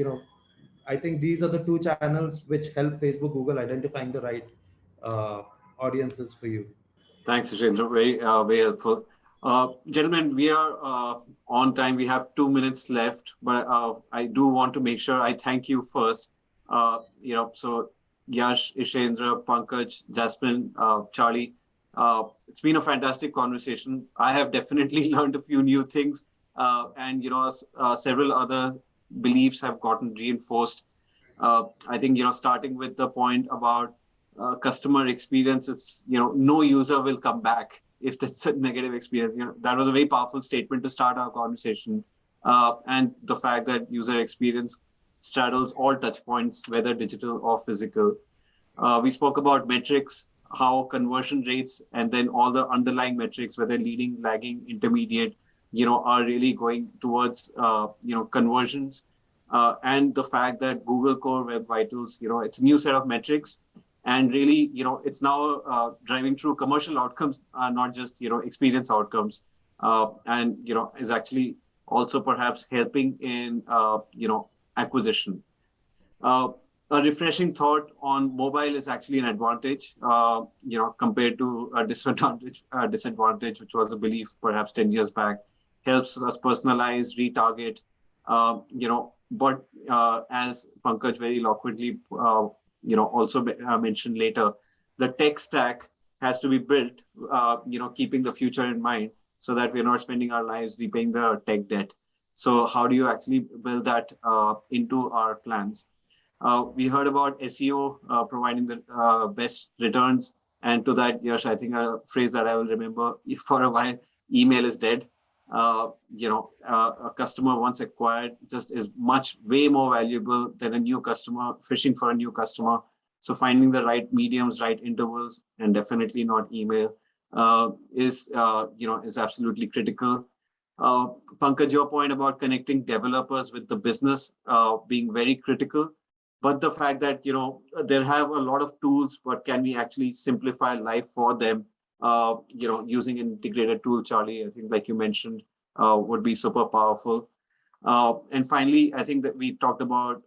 I think these are the two channels which help Facebook, Google identifying the right audiences for you. Thanks, Ishendra. Very helpful. Gentlemen, we are on time. We have 2 minutes left, but I do want to make sure I thank you first. So Yash, Ishendra, Pankaj, Jasmin, Charlie, it's been a fantastic conversation. I have definitely learned a few new things, and several other beliefs have gotten reinforced. I think starting with the point about customer experience, it's no user will come back if that's a negative experience. That was a very powerful statement to start our conversation, and the fact that user experience straddles all touch points, whether digital or physical. We spoke about metrics, how conversion rates, and then all the underlying metrics, whether leading, lagging, intermediate, are really going towards conversions, and the fact that Google Core Web Vitals, it's a new set of metrics. And really, it's now driving through commercial outcomes, not just, experience outcomes, and, is actually also perhaps helping in, acquisition. A refreshing thought on mobile is actually an advantage, compared to a disadvantage, which was a belief perhaps 10 years back. Helps us personalize, retarget, but as Pankaj very eloquently also mentioned later, the tech stack has to be built, keeping the future in mind, so that we're not spending our lives repaying the tech debt. So how do you actually build that into our plans? We heard about SEO providing the best returns. And to that, Yash, I think a phrase that I will remember for a while, email is dead. A customer once acquired just is way more valuable than a new customer, fishing for a new customer. So finding the right mediums, right intervals, and definitely not email is absolutely critical. Pankaj, your point about connecting developers with the business being very critical, but the fact that they have a lot of tools, but can we actually simplify life for them? Using an integrated tool, Charlie, I think, like you mentioned, would be super powerful. And finally, I think that we talked about,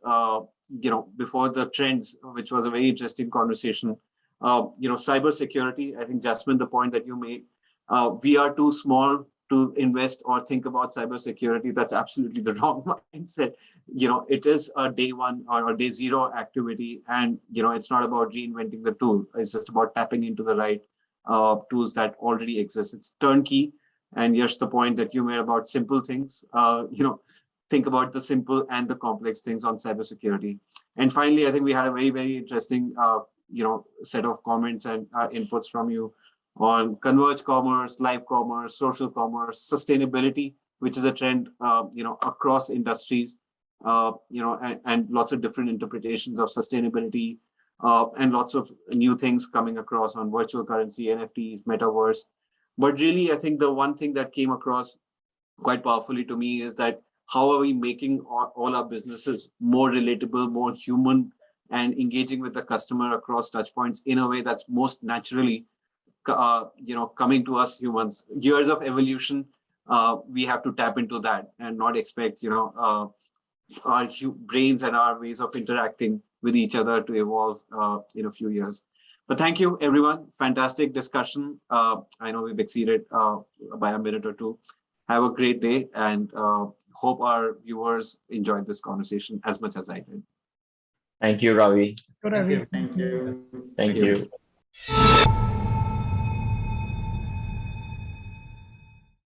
before the trends, which was a very interesting conversation. Cybersecurity. I think, Jasmin, the point that you made, we are too small to invest or think about cybersecurity. That's absolutely the wrong mindset. It is a day one or a day zero activity, and it's not about reinventing the tool. It's just about tapping into the right tools that already exist. It's turnkey. And Yash, the point that you made about simple things, think about the simple and the complex things on cybersecurity. And finally, I think we had a very, very interesting, set of comments and inputs from you on converged commerce, live commerce, social commerce, sustainability, which is a trend, across industries, and lots of different interpretations of sustainability, and lots of new things coming across on virtual currency, NFTs, metaverse. But really, I think the one thing that came across quite powerfully to me is that how are we making all our businesses more relatable, more human, and engaging with the customer across touch points in a way that's most naturally, coming to us humans. Years of evolution, we have to tap into that and not expect, our brains and our ways of interacting with each other to evolve in a few years. But thank you, everyone. Fantastic discussion. I know we've exceeded by a minute or two. Have a great day, and hope our viewers enjoyed this conversation as much as I did. Thank you, Ravi. Ravi. Thank you. Thank you.